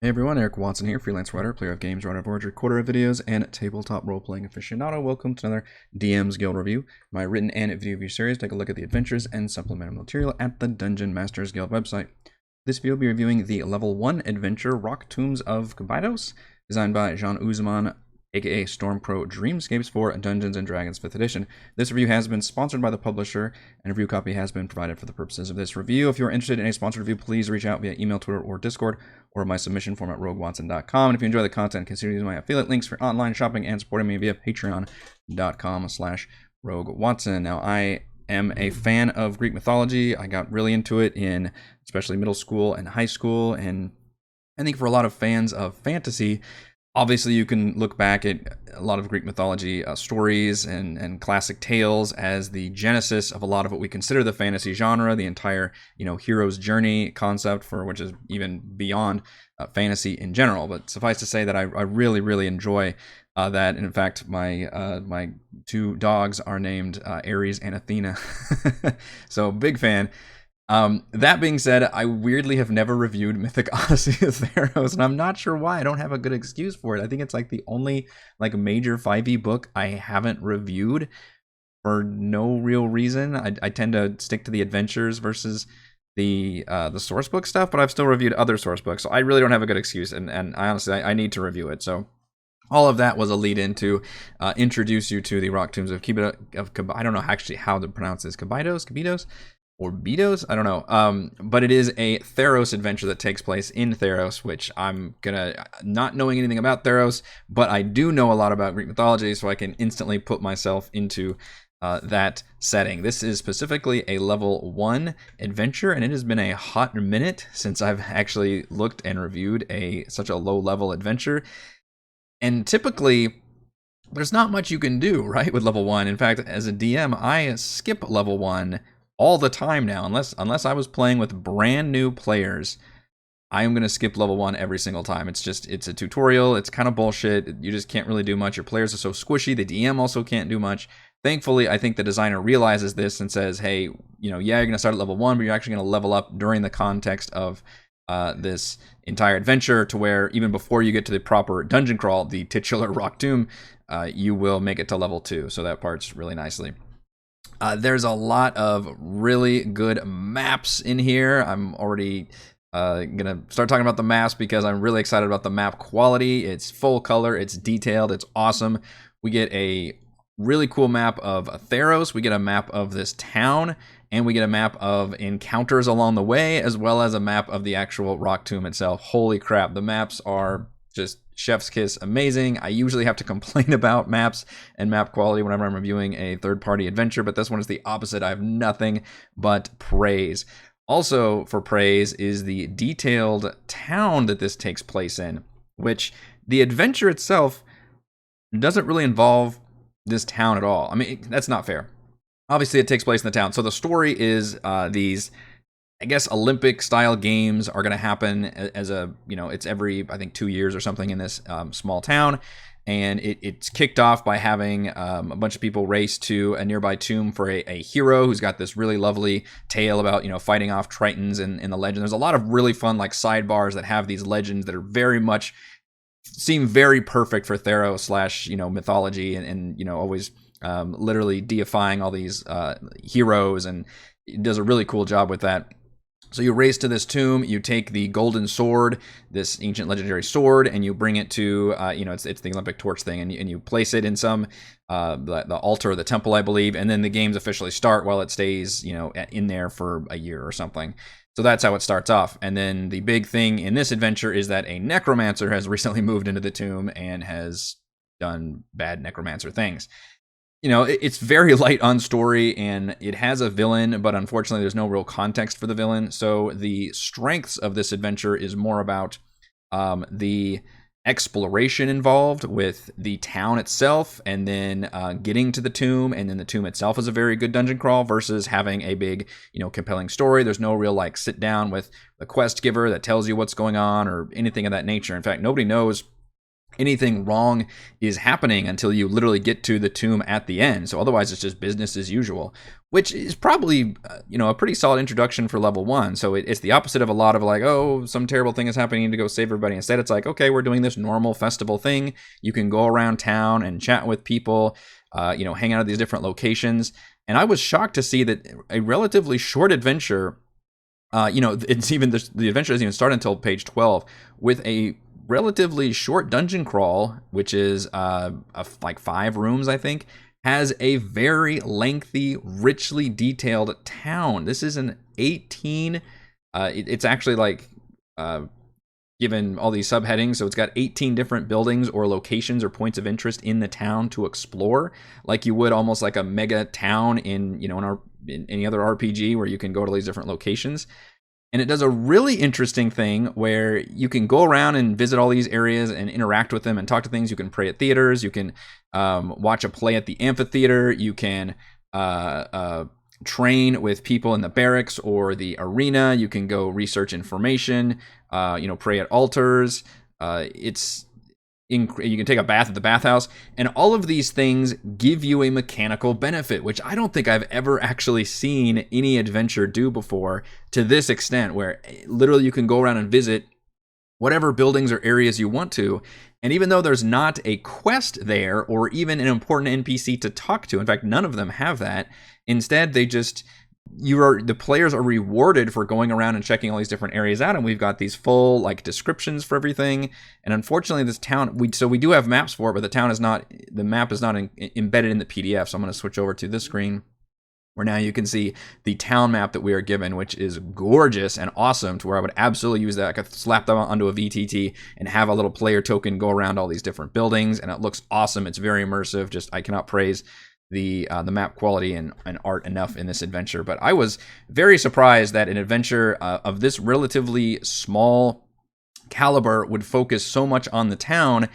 Hey everyone, Eric Watson here, freelance writer, player of games, writer of origin, recorder of videos, and tabletop role-playing aficionado. Welcome to another DM's Guild review, my written and video review series. Take a look at the adventures and supplemental material at the Dungeon Masters Guild website. This video will be reviewing the level 1 adventure, Rock Tombs of Kbidos, designed by Uzmen, aka Stormcrow Dreamscapes for Dungeons & Dragons 5th edition. This review has been sponsored by the publisher, and a review copy has been provided for the purposes of this review. If you're interested in a sponsored review, please reach out via email, Twitter, or Discord, or my submission form at roguewatson.com. And if you enjoy the content, consider using my affiliate links for online shopping and supporting me via patreon.com/roguewatson. Now, I am a fan of Greek mythology. I got really into it in especially middle school and high school, and I think for a lot of fans of fantasy, obviously, you can look back at a lot of Greek mythology stories and classic tales as the genesis of a lot of what we consider the fantasy genre, the entire, hero's journey concept, for which is even beyond fantasy in general. But suffice to say that I really, really enjoy that. And in fact, my two dogs are named Ares and Athena. So big fan. That being said, I weirdly have never reviewed Mythic Odyssey of Theros, and I'm not sure why. I don't have a good excuse for it. I think it's like the only major 5e book I haven't reviewed for no real reason. I tend to stick to the adventures versus the source book stuff, but I've still reviewed other source books, so I really don't have a good excuse, and I honestly I need to review it. So all of that was a lead in to introduce you to the Rock Tombs of Cuba. I don't know actually how to pronounce this. Kbidos. Or Kbidos? I don't know. But it is a Theros adventure that takes place in Theros, which I'm gonna, not knowing anything about Theros, but I do know a lot about Greek mythology, so I can instantly put myself into that setting. This is specifically a level 1 adventure, and it has been a hot minute since I've actually looked and reviewed such a low level adventure. And typically, there's not much you can do, right, with level 1. In fact, as a DM, I skip level 1 all the time now, unless I was playing with brand new players. I am going to skip level 1 every single time. It's a tutorial. It's kind of bullshit. You just can't really do much. Your players are so squishy. The DM also can't do much. Thankfully, I think the designer realizes this and says, hey, yeah, you're going to start at level 1, but you're actually going to level up during the context of this entire adventure, to where even before you get to the proper dungeon crawl, the titular Rock Tomb, you will make it to level 2. So that part's really nicely. There's a lot of really good maps in here. I'm already going to start talking about the maps because I'm really excited about the map quality. It's full color, it's detailed, it's awesome. We get a really cool map of Theros, we get a map of this town, and we get a map of encounters along the way, as well as a map of the actual Rock Tomb itself. Holy crap, the maps are just chef's kiss amazing. I usually have to complain about maps and map quality whenever I'm reviewing a third-party adventure, but this one is the opposite. I have nothing but praise. Also for praise is the detailed town that this takes place in, which the adventure itself doesn't really involve this town at all. I mean, that's not fair. Obviously, it takes place in the town. So the story is these, I guess, Olympic style games are going to happen as it's every, I think, 2 years or something in this small town. And it's kicked off by having a bunch of people race to a nearby tomb for a hero who's got this really lovely tale about, fighting off Tritons in the legend. There's a lot of really fun sidebars that have these legends that are very much seem very perfect for Theros / mythology and always literally deifying all these heroes, and it does a really cool job with that. So you race to this tomb, you take the golden sword, this ancient legendary sword, and you bring it to, it's the Olympic torch thing, and you place it in some, the altar of the temple, I believe, and then the games officially start while it stays, in there for a year or something. So that's how it starts off. And then the big thing in this adventure is that a necromancer has recently moved into the tomb and has done bad necromancer things. It's very light on story, and it has a villain, but unfortunately there's no real context for the villain. So the strengths of this adventure is more about the exploration involved with the town itself, and then getting to the tomb, and then the tomb itself is a very good dungeon crawl versus having a big, compelling story. There's no real sit down with the quest giver that tells you what's going on or anything of that nature. In fact, nobody knows anything wrong is happening until you literally get to the tomb at the end. So otherwise it's just business as usual, which is probably a pretty solid introduction for level 1. So it's the opposite of a lot of like, oh, some terrible thing is happening, you need to go save everybody. Instead, it's like, okay, we're doing this normal festival thing. You can go around town and chat with people, hang out at these different locations. And I was shocked to see that a relatively short adventure, it's even the adventure doesn't even start until page 12, with a relatively short dungeon crawl, which is like 5 rooms, I think, has a very lengthy, richly detailed town. This is an 18. It's actually like given all these subheadings, so it's got 18 different buildings or locations or points of interest in the town to explore, like you would almost like a mega town in in any other RPG where you can go to these different locations. And it does a really interesting thing where you can go around and visit all these areas and interact with them and talk to things. You can pray at theaters. You can watch a play at the amphitheater. You can train with people in the barracks or the arena. You can go research information, pray at altars. You can take a bath at the bathhouse, and all of these things give you a mechanical benefit, which I don't think I've ever actually seen any adventure do before to this extent, where literally you can go around and visit whatever buildings or areas you want to. And even though there's not a quest there or even an important NPC to talk to, in fact, none of them have that. Instead, the players are rewarded for going around and checking all these different areas out, and we've got these full like descriptions for everything. And unfortunately, this town, we do have maps for it, but the map is not embedded in the PDF. So I'm going to switch over to this screen, where now you can see the town map that we are given, which is gorgeous and awesome, to where I would absolutely use that. I could slap that onto a VTT and have a little player token go around all these different buildings, and it looks awesome. It's very immersive. I cannot praise the map quality and art enough in this adventure. But I was very surprised that an adventure of this relatively small caliber would focus so much on the town,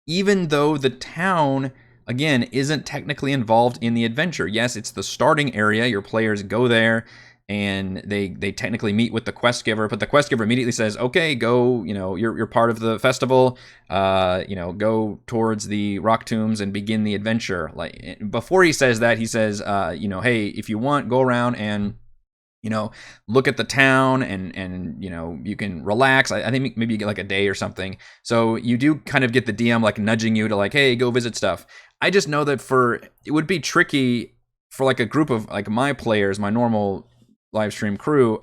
even though the town, again, isn't technically involved in the adventure. Yes, it's the starting area. Your players go there and they technically meet with the quest giver, but the quest giver immediately says, okay, go, you're part of the festival, go towards the rock tombs and begin the adventure. Like, before he says that, he says, hey, if you want, go around and look at the town and you can relax. I think maybe you get like a day or something. So you do kind of get the DM like nudging you to like, hey, go visit stuff. I just know that it would be tricky for like a group of like my players, my normal live stream crew.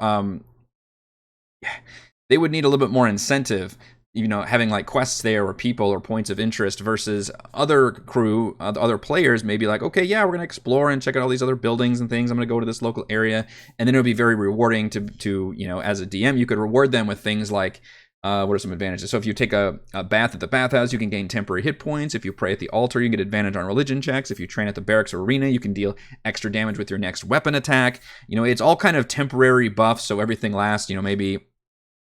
They would need a little bit more incentive, having like quests there or people or points of interest, versus other crew, other players may be like, okay, yeah, we're going to explore and check out all these other buildings and things. I'm going to go to this local area. And then it would be very rewarding to as a DM, you could reward them with things like, what are some advantages? So if you take a bath at the bathhouse, you can gain temporary hit points. If you pray at the altar, you get advantage on religion checks. If you train at the barracks or arena, you can deal extra damage with your next weapon attack. It's all kind of temporary buffs, so everything lasts, maybe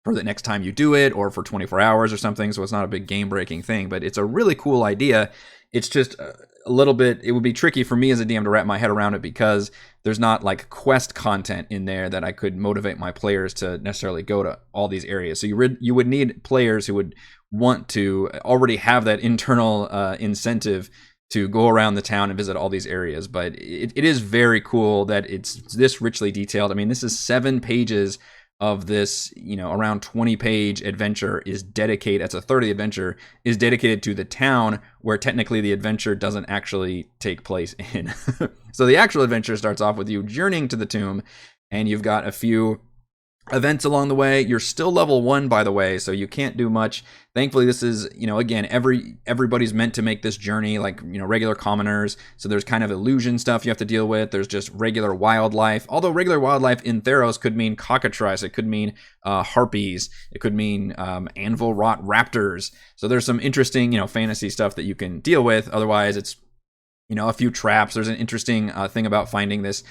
for the next time you do it, or for 24 hours or something, so it's not a big game-breaking thing. But it's a really cool idea. It's just a little bit, it would be tricky for me as a DM to wrap my head around it, because there's not like quest content in there that I could motivate my players to necessarily go to all these areas. So you would need players who would want to already have that internal incentive to go around the town and visit all these areas. But it is very cool that it's this richly detailed. I mean, this is 7 pages of this, around 20-page adventure is dedicated, that's a third of the adventure, is dedicated to the town where technically the adventure doesn't actually take place in. So the actual adventure starts off with you journeying to the tomb, and you've got a few events along the way. You're still level 1, by the way, so you can't do much. Thankfully, this is, again, everybody's meant to make this journey like, regular commoners. So there's kind of illusion stuff you have to deal with. There's just regular wildlife. Although regular wildlife in Theros could mean cockatrice. It could mean harpies. It could mean anvil rot raptors. So there's some interesting, fantasy stuff that you can deal with. Otherwise, it's a few traps. There's an interesting thing about finding this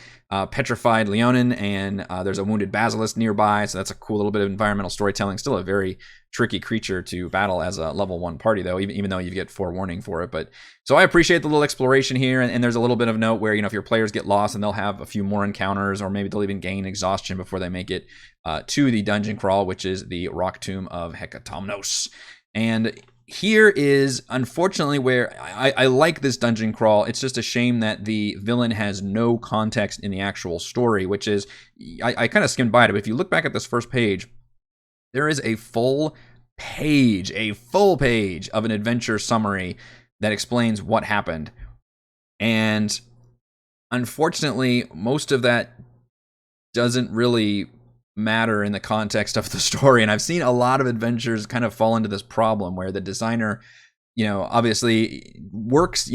petrified Leonin, and there's a wounded basilisk nearby, so that's a cool little bit of environmental storytelling. Still a very tricky creature to battle as a level 1 party, though, even though you get forewarning for it. But so I appreciate the little exploration here, and there's a little bit of note where, if your players get lost, and they'll have a few more encounters, or maybe they'll even gain exhaustion before they make it to the dungeon crawl, which is the Rock Tomb of Hecatomnos. And here is unfortunately where I like this dungeon crawl. It's just a shame that the villain has no context in the actual story, which is, I kind of skimmed by it, but if you look back at this first page, there is a full page of an adventure summary that explains what happened. And unfortunately, most of that doesn't really matter in the context of the story. And I've seen a lot of adventures kind of fall into this problem where the designer, obviously works,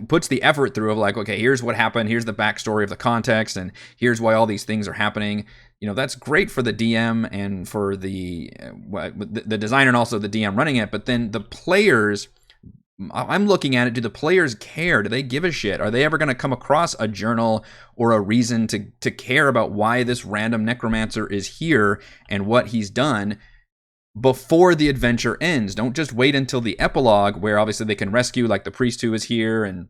puts the effort through of like, okay, here's what happened, here's the backstory of the context, and here's why all these things are happening. That's great for the DM and for the designer and also the DM running it. But then the players, I'm looking at it, do the players care? Do they give a shit? Are they ever going to come across a journal or a reason to care about why this random necromancer is here and what he's done before the adventure ends? Don't just wait until the epilogue where obviously they can rescue like the priest who is here and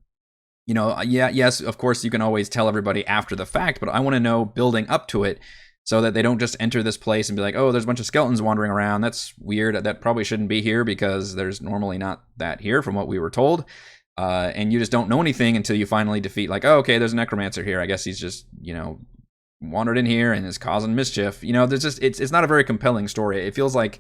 yes, of course you can always tell everybody after the fact, but I want to know building up to it so that they don't just enter this place and be like, oh, there's a bunch of skeletons wandering around. That's weird. That probably shouldn't be here because there's normally not that here from what we were told. And you just don't know anything until you finally defeat, like, oh, okay, there's a necromancer here. I guess he's just, wandered in here and is causing mischief. There's just, it's not a very compelling story. It feels like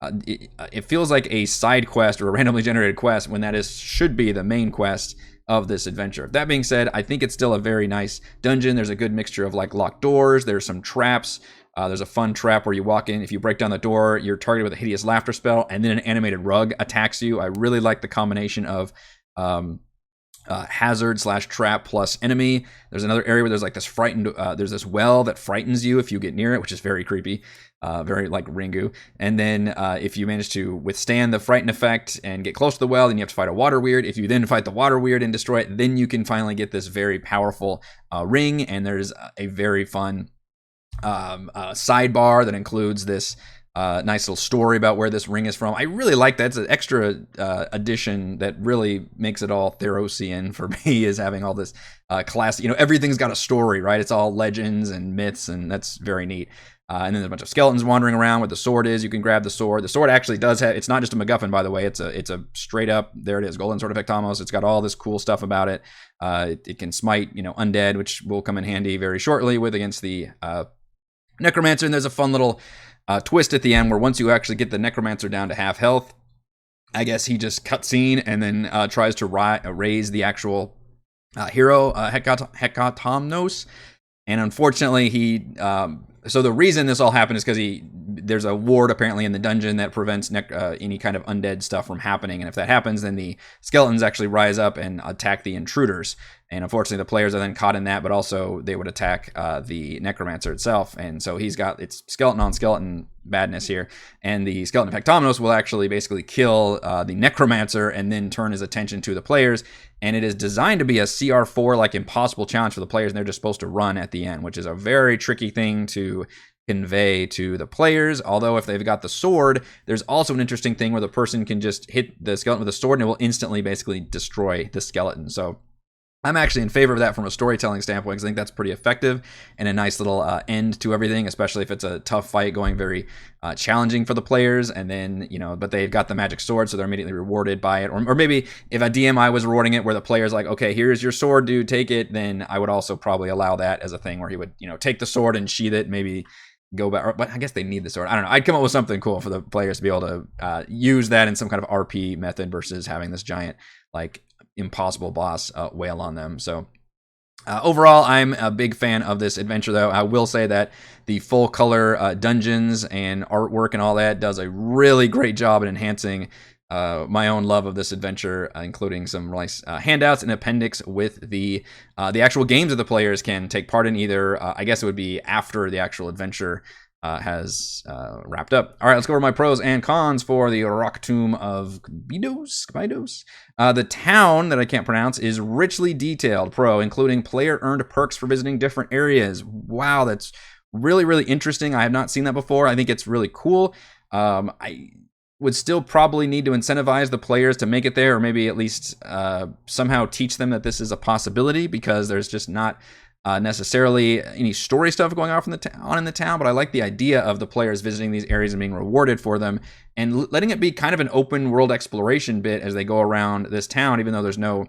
it feels like a side quest or a randomly generated quest when that should be the main quest of this adventure. That being said, I think it's still a very nice dungeon. There's a good mixture of like locked doors. There's some traps. There's a fun trap where you walk in. If you break down the door, you're targeted with a hideous laughter spell, and then an animated rug attacks you. I really like the combination of hazard/trap plus enemy. There's another area where there's like this there's this well that frightens you if you get near it, which is very creepy. Very like Ringu. And then if you manage to withstand the frighten effect and get close to the well, then you have to fight a water weird. If you then fight the water weird and destroy it, then you can finally get this very powerful ring. And there's a very fun sidebar that includes this nice little story about where this ring is from. I really like that. It's an extra addition that really makes it all Therosian for me, is having all this class. Everything's got a story, right? It's all legends and myths, and that's very neat. And then there's a bunch of skeletons wandering around where the sword is. You can grab the sword. The sword actually does have, it's not just a MacGuffin, by the way. It's a straight up, there it is, Golden Sword of Hectomos. It's got all this cool stuff about it. It can smite, undead, which will come in handy very shortly against the necromancer. And there's a fun little twist at the end where once you actually get the necromancer down to half health, I guess he just cutscene and then tries to raise the actual hero, Hekatomnos. And unfortunately, so the reason this all happened is because there's a ward apparently in the dungeon that prevents any kind of undead stuff from happening. And if that happens, then the skeletons actually rise up and attack the intruders. And unfortunately, the players are then caught in that, but also they would attack the necromancer itself. And so it's skeleton on skeleton badness here. And the skeleton of Hectomnos will actually basically kill the necromancer and then turn his attention to the players. And it is designed to be a CR4, like impossible challenge for the players, and they're just supposed to run at the end, which is a very tricky thing to convey to the players. Although if they've got the sword, there's also an interesting thing where the person can just hit the skeleton with a sword and it will instantly basically destroy the skeleton. So I'm actually in favor of that from a storytelling standpoint, because I think that's pretty effective and a nice little end to everything, especially if it's a tough fight going very challenging for the players. And then, but they've got the magic sword, so they're immediately rewarded by it. Or maybe if a DMI was rewarding it where the player's like, okay, here's your sword, dude, take it, then I would also probably allow that as a thing where he would, take the sword and sheath it, maybe go back. But I guess they need the sword. I don't know. I'd come up with something cool for the players to be able to use that in some kind of RP method versus having this giant, like, impossible boss wail on them. So overall, I'm a big fan of this adventure, though. I will say that the full color dungeons and artwork and all that does a really great job at enhancing my own love of this adventure, including some nice handouts and appendix with the actual games that the players can take part in. Either I guess it would be after the actual adventure has wrapped up. All right, let's go over my pros and cons for the Rock Tomb of Kbidos. The town that I can't pronounce is richly detailed. Pro, including player-earned perks for visiting different areas. Wow, that's really, really interesting. I have not seen that before. I think it's really cool. I would still probably need to incentivize the players to make it there, or maybe at least somehow teach them that this is a possibility, because there's just not necessarily any story stuff going on in the town, but I like the idea of the players visiting these areas and being rewarded for them, and letting it be kind of an open world exploration bit as they go around this town, even though there's no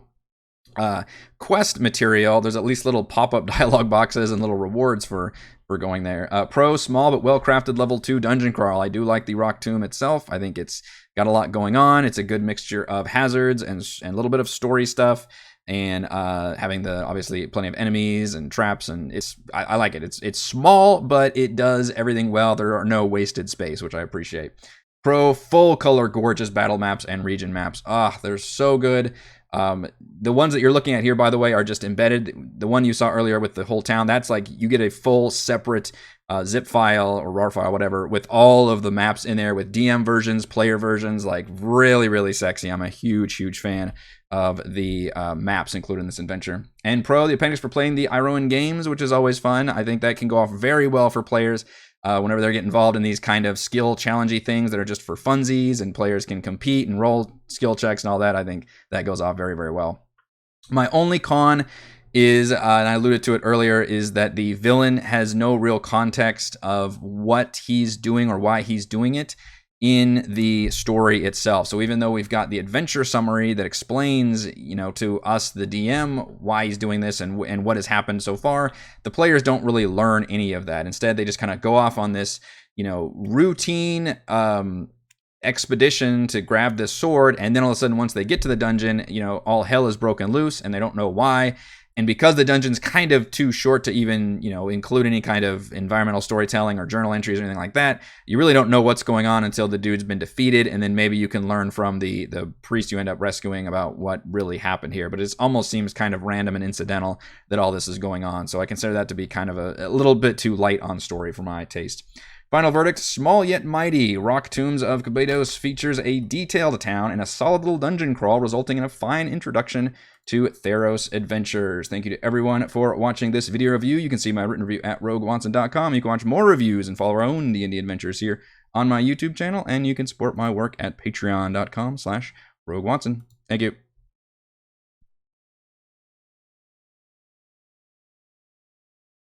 quest material. There's at least little pop-up dialogue boxes and little rewards for going there. Pro, small but well-crafted level 2 dungeon crawl. I do like the rock tomb itself. I think it's got a lot going on. It's a good mixture of hazards and a little bit of story stuff, and having the obviously plenty of enemies and traps, and I like it. It's small, but it does everything well. There are no wasted space, which I appreciate. Pro, full color gorgeous battle maps and region maps. They're so good. The ones that you're looking at here, by the way, are just embedded. The one you saw earlier with the whole town, that's like you get a full separate zip file or RAR file, whatever, with all of the maps in there with DM versions, player versions, like really, really sexy. I'm a huge, huge fan of the maps included in this adventure. And Pro, the appendix for playing the Iroan games, which is always fun. I think that can go off very well for players whenever they get involved in these kind of skill challengey things that are just for funsies, and players can compete and roll skill checks and all that. I think that goes off very, very well. My only con is, and I alluded to it earlier, is that the villain has no real context of what he's doing or why he's doing it in the story itself. So even though we've got the adventure summary that explains, to us, the DM, why he's doing this and what has happened so far, the players don't really learn any of that. Instead, they just kind of go off on this, routine expedition to grab this sword, and then all of a sudden, once they get to the dungeon, all hell is broken loose, and they don't know why. And because the dungeon's kind of too short to even, include any kind of environmental storytelling or journal entries or anything like that, you really don't know what's going on until the dude's been defeated, and then maybe you can learn from the priest you end up rescuing about what really happened here. But it almost seems kind of random and incidental that all this is going on. So I consider that to be kind of a little bit too light on story for my taste. Final verdict, small yet mighty. Rock Tombs of Kbidos features a detailed town and a solid little dungeon crawl, resulting in a fine introduction to Theros adventures. Thank you to everyone for watching this video review. You can see my written review at roguewatson.com. You can watch more reviews and follow our own D&D adventures here on my YouTube channel, and you can support my work at patreon.com/roguewatson. Thank you.